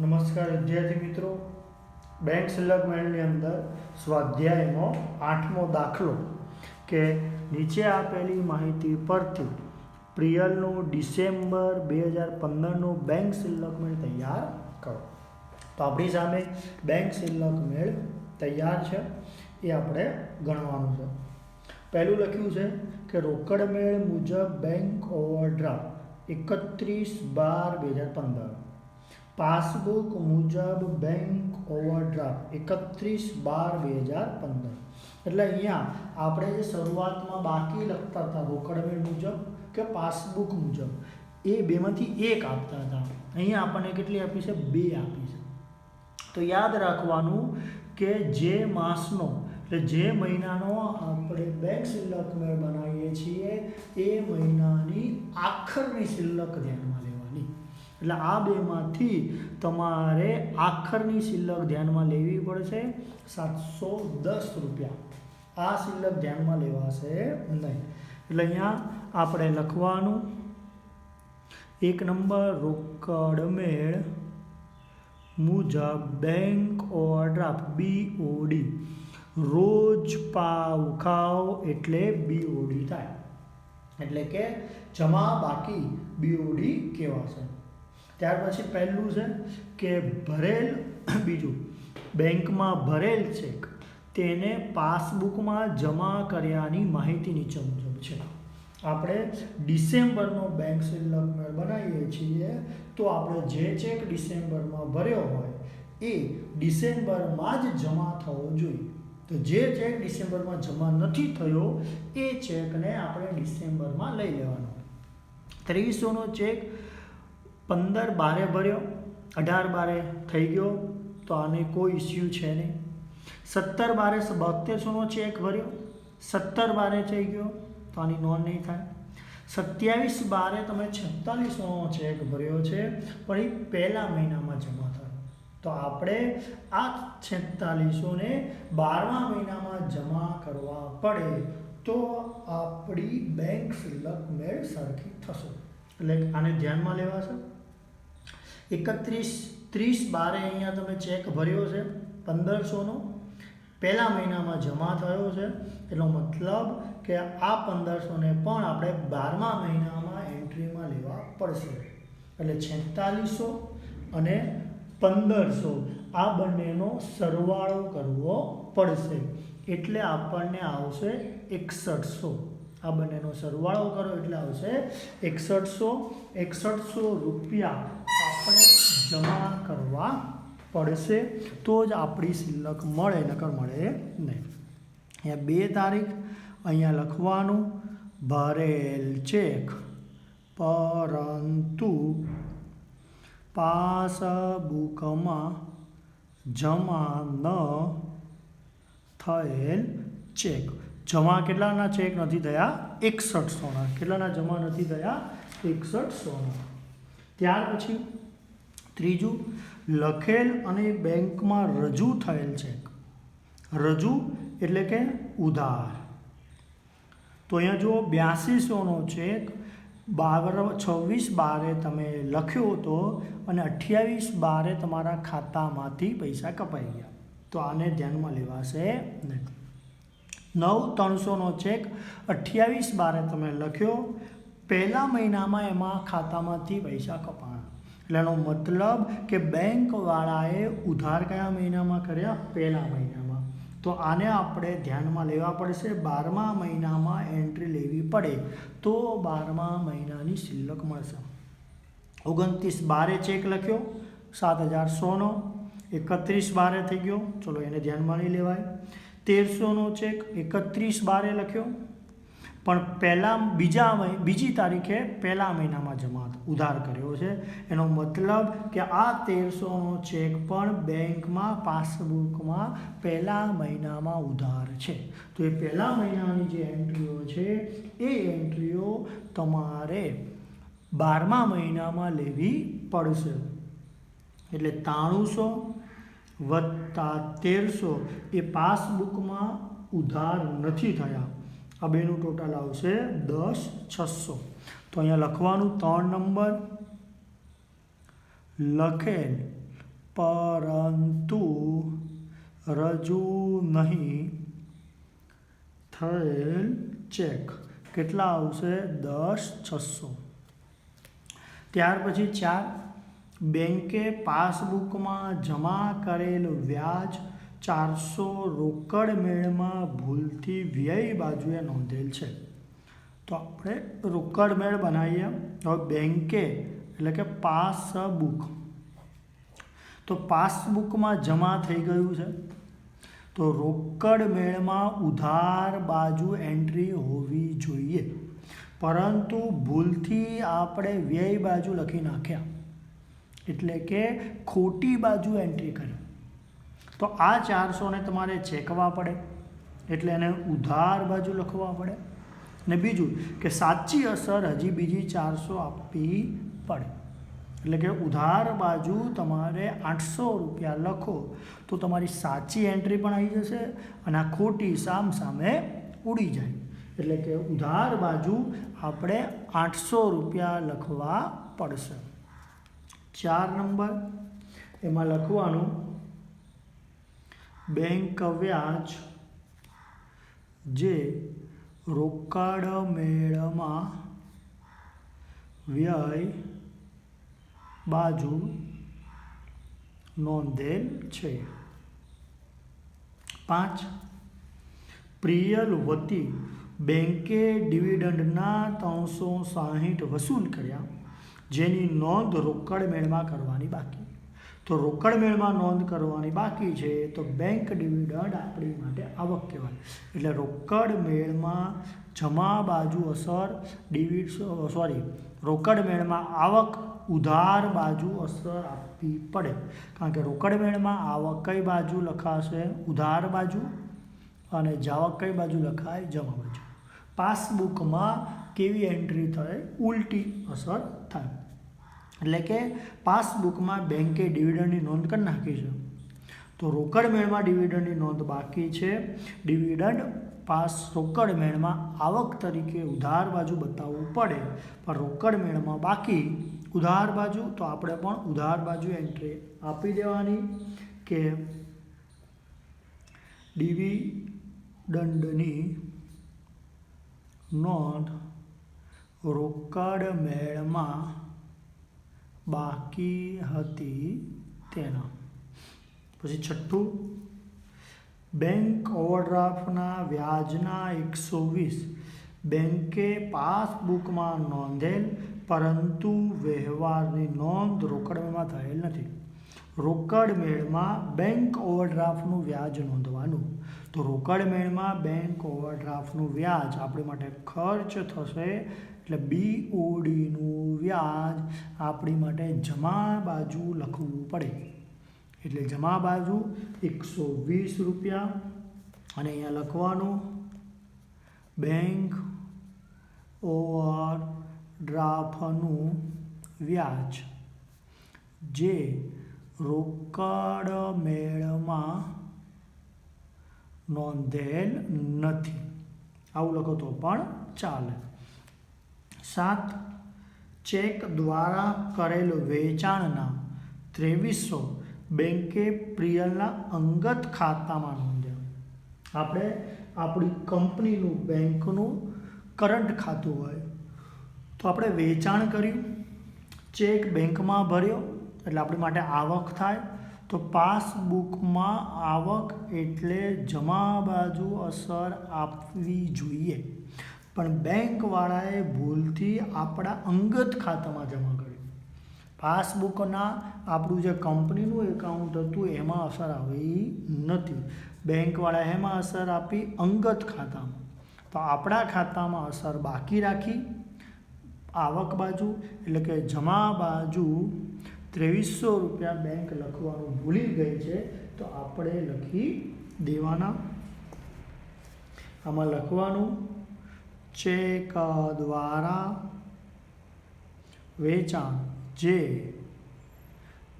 નમસ્કાર વિદ્યાર્થી મિત્રો, બેંક શિલ્લક મેળની અંદર સ્વાધ્યાયનો 8મો દાખલો કે નીચે આપેલી માહિતી પરથી પ્રિયલનું ડિસેમ્બર 2015નું બેંક શિલ્લક મેળ તૈયાર કરો. તો આપણી સામે બેંક શિલ્લક મેળ તૈયાર છે, એ આપણે ગણવાનું છે. પહેલું લખ્યું છે કે રોકડ મેળ મુજબ બેંક ઓવરડ્રાફ્ટ 31/12/2015, પાસબુક મુજબ બેંક ઓવરડ્રાફ્ટ 31/12/2015. એટલે અહીંયા આપણે જે શરૂઆતમાં બાકી લખતા હતા રોકડ મેળ મુજબ કે પાસબુક મુજબ, એ બેમાંથી એક આપતા હતા. અહીંયા આપણને કેટલી આપી છે? 2 આપી છે. તો યાદ રાખવાનું કે જે માસનો એટલે જે મહિનાનો આપણે બેંક શિલ્લક મેળ બનાવીએ છીએ એ મહિનાની આખરની શિલ્લક ધ્યાનમાં લેવાની. એટલે આ બેમાંથી તમારે આખરની શિલ્લક ધ્યાનમાં લેવી પડશે. 710 રૂપિયા આ શિલ્લક ધ્યાનમાં લેવાશે નહીં. એટલે અહીંયા આપણે લખવાનું 1 નંબર રોકડ મેળ મુજબ બેંક ઓવરડ્રાફ્ટ BOD, રોજ પાવ ખાવ એટલે BOD થાય, એટલે કે જમા બાકી BOD કહેવાશે. ત્યાર પછી પહેલું છે કે ભરેલ, બીજું બેંકમાં ભરેલ ચેક તેને પાસબુકમાં જમા કર્યાની માહિતી નીચે મુજબ છે. આપણે ડિસેમ્બરનો બેંક શિલ્લક મેળ બનાવીએ છીએ તો આપણે જે ચેક ડિસેમ્બરમાં ભર્યો હોય એ ડિસેમ્બરમાં જ જમા થવો જોઈએ. તો જે ચેક ડિસેમ્બરમાં જમા નથી થયો એ ચેકને આપણે ડિસેમ્બરમાં લઈ લેવાનો. 2300નો ચેક 15/12 ભર્યો, 18/12 થઈ ગયો તો આને કોઈ ઇસ્યુ છે નહીં. 17/12 7200નો ચેક ભર્યો, 17/12 થઈ ગયો તો આની નોંધ નહીં થાય. 27/12 તમે 4600નો ચેક ભર્યો છે પણ એ પહેલા મહિનામાં જમા થયો, તો આપણે આ 4600ને 12મા મહિનામાં જમા કરવા પડે તો આપણી બેંક શિલ્લક મેળ સરખી થશે. એટલે આને ધ્યાનમાં લેવાશે. 31/30/12 અહીંયા તમે ચેક ભર્યો છે 1500નો, પહેલા મહિનામાં જમા થયો છે, એનો મતલબ કે આ 1500ને પણ આપણે 12મા મહિનામાં એન્ટ્રીમાં લેવા પડશે. એટલે 4600 અને 1500 આ બંનેનો સરવાળો કરવો પડશે, એટલે આપણને આવશે 6100. આ બંનેનો સરવાળો કરો એટલે આવશે 6100 રૂપિયા આપણે જમા કરવા પડશે, તો જ આપણી શિલ્લક મળે, નકર મળે નહીં. અહીંયા 2 તારીખ અહીંયા લખવાનું, ભરેલ ચેક પરંતુ પાસબુકમાં જમા ન થયેલ ચેક. જમા કેટલાના ચેક નથી થયા? 6100ના. કેટલાના જમા નથી થયા? 6100ના. ત્યાર પછી ત્રીજું, લખેલ અને બેંકમાં રજૂ થયેલ ચેક. રજૂ એટલે કે ઉધાર. તો અહીંયા જુઓ 8200નો ચેક 26/12 તમે લખ્યો હતો અને 28/12 તમારા ખાતામાંથી પૈસા કપાઈ ગયા, તો આને ધ્યાનમાં લેવાશે નહીં. 9/300નો ચેક 28/12 તમે લખ્યો, પહેલા મહિનામાં એમાં ખાતામાંથી પૈસા કપાણા, એટલે એનો મતલબ કે બેંકવાળાએ ઉધાર કયા મહિનામાં કર્યા? પહેલા મહિનામાં. તો આને આપણે ધ્યાનમાં લેવા પડશે. 12મા મહિનામાં એન્ટ્રી લેવી પડે તો 12મા મહિનાની શિલ્લક મળશે. 29/12 ચેક લખ્યો 7100નો, 31/12 થઈ ગયો, ચલો એને ધ્યાનમાં નહીં લેવાય. 1300નો ચેક 31/12 લખ્યો પણ બીજી તારીખે પહેલા મહિનામાં જમા ઉધાર કર્યો છે, એનો મતલબ કે આ 1300નો ચેક પણ બેંકમાં પાસબુકમાં પહેલા મહિનામાં ઉધાર છે. તો એ પહેલા મહિનાની જે એન્ટ્રીઓ છે એ એન્ટ્રીઓ તમારે 12મા મહિનામાં લેવી પડશે. એટલે 9300 વત્તા 1300 એ પાસબુકમાં ઉધાર નથી થયા, આ બેનું ટોટલ આવશે 10,600. તો અહીંયા લખવાનું 3 નંબર, લખેલ પરંતુ રજૂ નહીં થયેલ ચેક કેટલા આવશે? 10,600. ત્યાર પછી 4, બેંકે પાસબુકમાં જમા કરેલ વ્યાજ 400 રોકડ મેળમાં ભૂલથી વ્યય બાજુએ નોંધેલ છે. તો આપણે રોકડ મેળ બનાવીએ. હવે બેંકે એટલે કે પાસબુક, તો પાસબુકમાં જમા થઈ ગયું છે, તો રોકડ મેળમાં ઉધાર બાજુ એન્ટ્રી હોવી જોઈએ, પરંતુ ભૂલથી આપણે વ્યય બાજુ લખી નાખ્યા, એટલે કે ખોટી બાજુ એન્ટ્રી કરી. તો આ 400ને તમારે ચેકવા પડે, એટલે એને ઉધાર બાજુ લખવા પડે. ને બીજું કે સાચી અસર હજી બીજી 400 આપવી પડે, એટલે કે ઉધાર બાજુ તમારે 800 રૂપિયા લખો તો તમારી સાચી એન્ટ્રી પણ આવી જશે અને આ ખોટી સામે ઉડી જાય. એટલે કે ઉધાર બાજુ આપણે 800 રૂપિયા લખવા પડશે. 4 નંબર એમાં લખવાનું બેંક વ્યાજ જે રોકડ મેળમાં વ્યય બાજુ નોંધેલ છે. 5, પ્રિયલ વતી બેંકે ડિવિડન્ડના 360 વસૂલ કર્યા, જેની નોંધ રોકડ મેળમાં કરવાની બાકી. તો રોકડ મેળમાં નોંધ કરવાની બાકી છે, તો બેંક ડિવિડન્ડ આપણી માટે આવક કહેવાય. એટલે રોકડ મેળમાં જમા બાજુ અસર રોકડ મેળમાં આવક ઉધાર બાજુ અસર આપવી પડે, કારણ કે રોકડ મેળમાં આવક કઈ બાજુ લખાશે? ઉધાર બાજુ, અને જાવક કઈ બાજુ લખાય? જમા બાજુ. પાસબુકમાં કેવી એન્ટ્રી થાય? ઉલટી અસર થાય. એટલે કે પાસબુકમાં બેંકે ડિવિડન્ડની નોંધ કરી નાખી છે, તો રોકડ મેળમાં ડિવિડન્ડની નોંધ બાકી છે. ડિવિડન્ડ રોકડ મેળમાં આવક તરીકે ઉધાર બાજુ બતાવવું પડે, પણ રોકડ મેળમાં બાકી ઉધાર બાજુ, તો આપણે પણ ઉધાર બાજુ એન્ટ્રી આપી દેવાની કે ડિવિડન્ડની નોંધ રોકડ મેળમાં બાકી હતી તેના. પછી 6, બેંક ઓવરડ્રાફ્ટના વ્યાજના 120 બેંકે પાસબુકમાં નોંધેલ, પરંતુ વ્યવહારની નોંધ રોકડ મેળમાં થયેલ નથી. રોકડ મેળમાં બેંક ઓવરડ્રાફ્ટનું વ્યાજ નોંધવાનું. તો રોકડ મેળમાં બેંક ઓવરડ્રાફ્ટનું વ્યાજ આપણી માટે ખર્ચ થશે, એટલે BODનું વ્યાજ આપણી માટે જમા બાજુ લખવું પડે. એટલે જમા બાજુ 120 રૂપિયા, અને અહીંયા લખવાનું બેંક ઓવરડ્રાફ્ટનું વ્યાજ જે રોકડ મેળમાં નોંધેલ નથી. આવું લખો તો પણ ચાલે. 7, ચેક દ્વારા કરેલ વેચાણના 2300 બેંકે પ્રિયલના અંગત ખાતામાં નોંધ્યા. આપણે આપણી કંપનીનું બેંકનું કરંટ ખાતું હોય, તો આપણે વેચાણ કર્યું, ચેક બેંકમાં ભર્યો, એટલે આપણી માટે આવક થાય. તો પાસબુકમાં આવક એટલે જમા બાજુ અસર આપવી જોઈએ, પણ બેંકવાળાએ ભૂલથી આપણા અંગત ખાતામાં જમા કર્યું. પાસબુકના આપણું જે કંપનીનું એકાઉન્ટ હતું એમાં અસર આવી નથી, બેંકવાળાએ એમાં અસર આપી અંગત ખાતામાં. તો આપણા ખાતામાં અસર બાકી રાખી આવક બાજુ, એટલે કે જમા બાજુ 2300 રૂપિયા બેંક લખવાનું ભૂલી ગઈ છે, તો આપણે લખી દેવાના. આમાં લખવાનું ચેક દ્વારા વેચાણ જે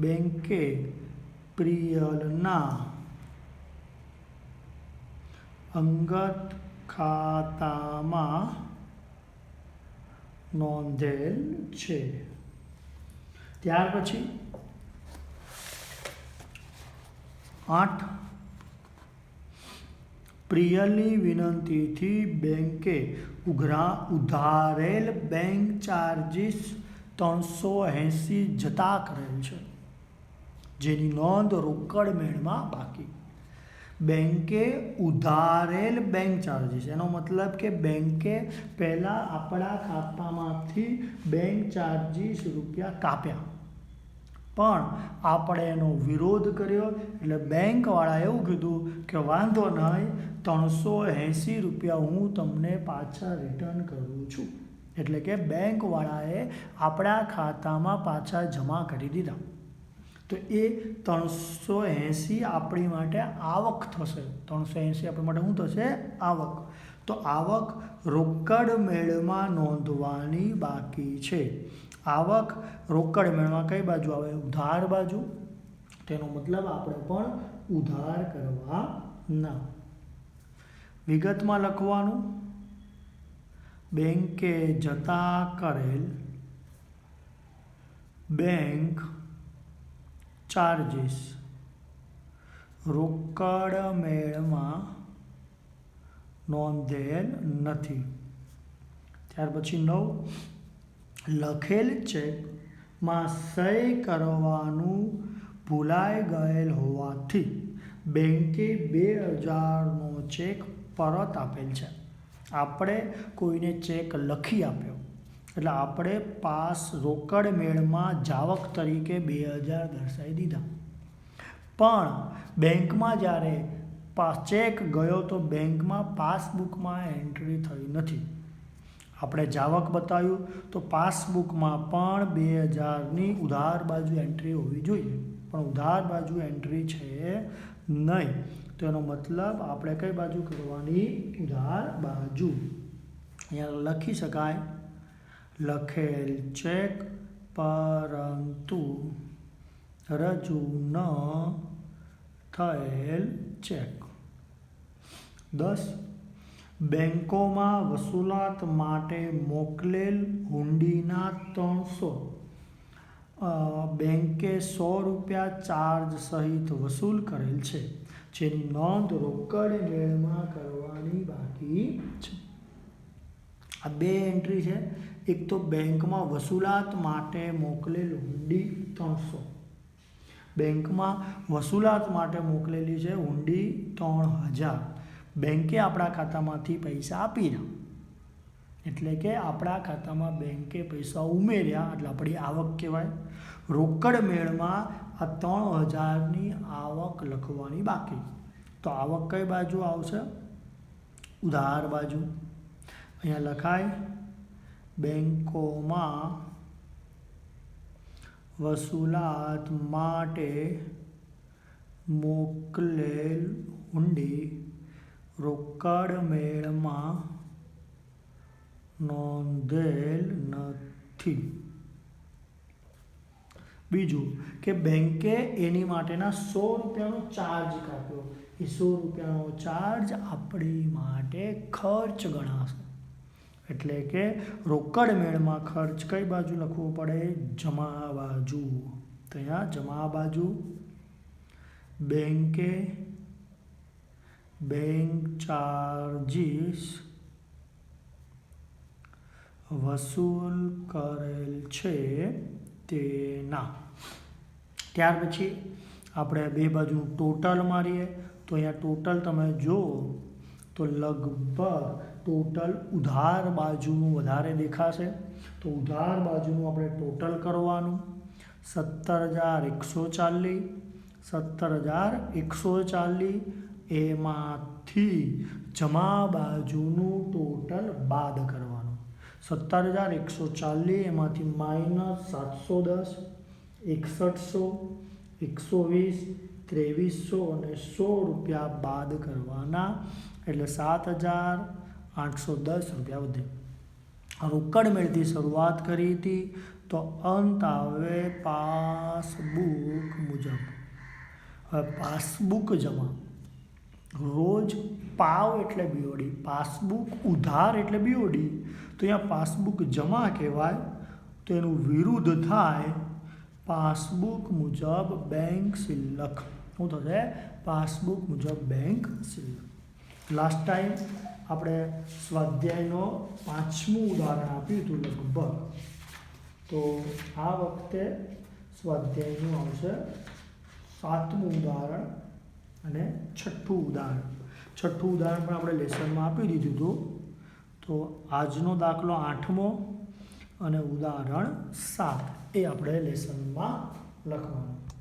બેંકે પ્રિયલના અંગત ખાતામાં નોંધેલ છે. ત્યાર પછી 8 પ્રિયલની વિનંતીથી બેંકે ઉધારેલ બેંક ચાર્જીસ 380 જતા કરેલ છે, જેની નોંધ રોકડ મેળમાં બાકી. બેંકે ઉધારેલ બેંક ચાર્જીસ, એનો મતલબ કે બેંકે પહેલાં આપણા ખાતામાંથી બેંક ચાર્જીસ રૂપિયા કાપ્યા, પણ આપણે એનો વિરોધ કર્યો એટલે બેંકવાળાએ એવું કીધું કે વાંધો નહીં, 380 રૂપિયા હું તમને પાછા રિટર્ન કરું છું. એટલે કે બેંકવાળાએ આપણા ખાતામાં પાછા જમા કરી દીધા. તો એ 380 આપણી માટે આવક થશે. 380 આપણી માટે શું થશે? આવક. તો આવક રોકડ મેળમાં નોંધવાની બાકી છે. આવક રોકડ મેળમાં કઈ બાજુ આવે? ઉધાર બાજુ. તેનો મતલબ આપણે પણ ઉધાર કરવાના. વિગતમાં લખવાનું, બેંકે જતા કરેલ બેંક ચાર્જીસ રોકડ મેળમાં નોંધેલ નથી. ત્યાર પછી 9, લખેલ ચેકમાં સહી કરવાનું ભૂલાઈ ગયેલ હોવાથી બેંકે 2000નો ચેક પરત આપેલ છે. આપણે કોઈને ચેક લખી આપ્યો એટલે આપણે રોકડ મેળમાં જાવક તરીકે 2000 દર્શાવી દીધા, પણ બેંકમાં જ્યારે ચેક ગયો તો બેંકમાં પાસબુકમાં એન્ટ્રી થઈ નથી. આપણે જાવક બતાવ્યું તો પાસબુકમાં પણ 2000ની ઉધાર બાજુ એન્ટ્રી હોવી જોઈએ, પણ ઉધાર બાજુ એન્ટ્રી છે નહીં. તો એનો મતલબ આપણે કઈ બાજુ કરવાની? ઉધાર બાજુ. અહીંયા લખી શકાય, લખેલ ચેક પરંતુ રજૂ ન થયેલ ચેક. 10, બેંકોમાં વસૂલાત માટે મોકલેલ હુંડીના 300 બેંકે 100 રૂપિયા ચાર્જ સહિત વસૂલ કરેલ છે, જેની નોંધ રોકડ મેળમાં કરવાની બાકી છે. આ 2 એન્ટ્રી છે. એક તો બેંકમાં વસૂલાત માટે મોકલેલ હુંડી 300, બેંકમાં વસૂલાત માટે મોકલેલી છે હુંડી 3000. બેંકે આપણા ખાતામાંથી પૈસા આપી રહ્યા, એટલે કે આપણા ખાતામાં બેંકે પૈસા ઉમેર્યા એટલે આપણી આવક કહેવાય. રોકડ મેળમાં આ 3000ની આવક લખવાની બાકી. તો આવક કઈ બાજુ આવશે? ઉધાર બાજુ. અહીંયા લખાય, બેંકોમાં વસૂલાત માટે મોકલેલ હુંડી રોકડ મેળમાં નોંધેલ નથી. બીજું કે બેંકે એની માટેના 100 રૂપિયાનો ચાર્જ કાપ્યો. એ 100 રૂપિયાનો ચાર્જ આપણી માટે ખર્ચ ગણાશે. એટલે કે રોકડ મેળમાં ખર્ચ કઈ બાજુ લખવો પડે? જમા બાજુ. તો અહીંયા જમા બાજુ. બેંકે બેંક ચાર્જીસ વસૂલ કરેલ છે તેના. ત્યાર પછી આપણે 2 બાજુનું ટોટલ મારીએ તો અહીંયા ટોટલ તમે જુઓ તો લગભગ ટોટલ ઉધાર બાજુનું વધારે દેખાશે. તો ઉધાર બાજુનું આપણે ટોટલ કરવાનું. 17,140 17,140 એમાંથી જમા બાજુનું ટોટલ બાદ કરવાનું. 17,140 એમાંથી -710, 6100, 120, 2300 અને 100 રૂપિયા બાદ કરવાના, એટલે 7,810 રૂપિયા વધે. રોકડ મેળથી શરૂઆત કરી હતી તો અંત આવે પાસબુક મુજબ. હવે પાસબુક જમા, રોજ પાવ એટલે બીઓડી, પાસબુક ઉધાર એટલે બીઓડી. તો અહીંયા પાસબુક જમા કહેવાય. તો એનું વિરુદ્ધ થાય પાસબુક મુજબ બેંક શિલ્લક. શું થશે? પાસબુક મુજબ બેંક સીલ. લાસ્ટ ટાઈમ આપણે સ્વાધ્યાયનો 5મું ઉદાહરણ આપ્યું હતું લગભગ. તો આ વખતે સ્વાધ્યાયનું આવશે 7મું ઉદાહરણ અને 6ઠ્ઠું ઉદાહરણ. 6ઠ્ઠું ઉદાહરણ પણ આપણે લેસનમાં આપી દીધું હતું. તો આજનો દાખલો 8મો અને ઉદાહરણ 7 એ આપણે લેસનમાં લખવાનું.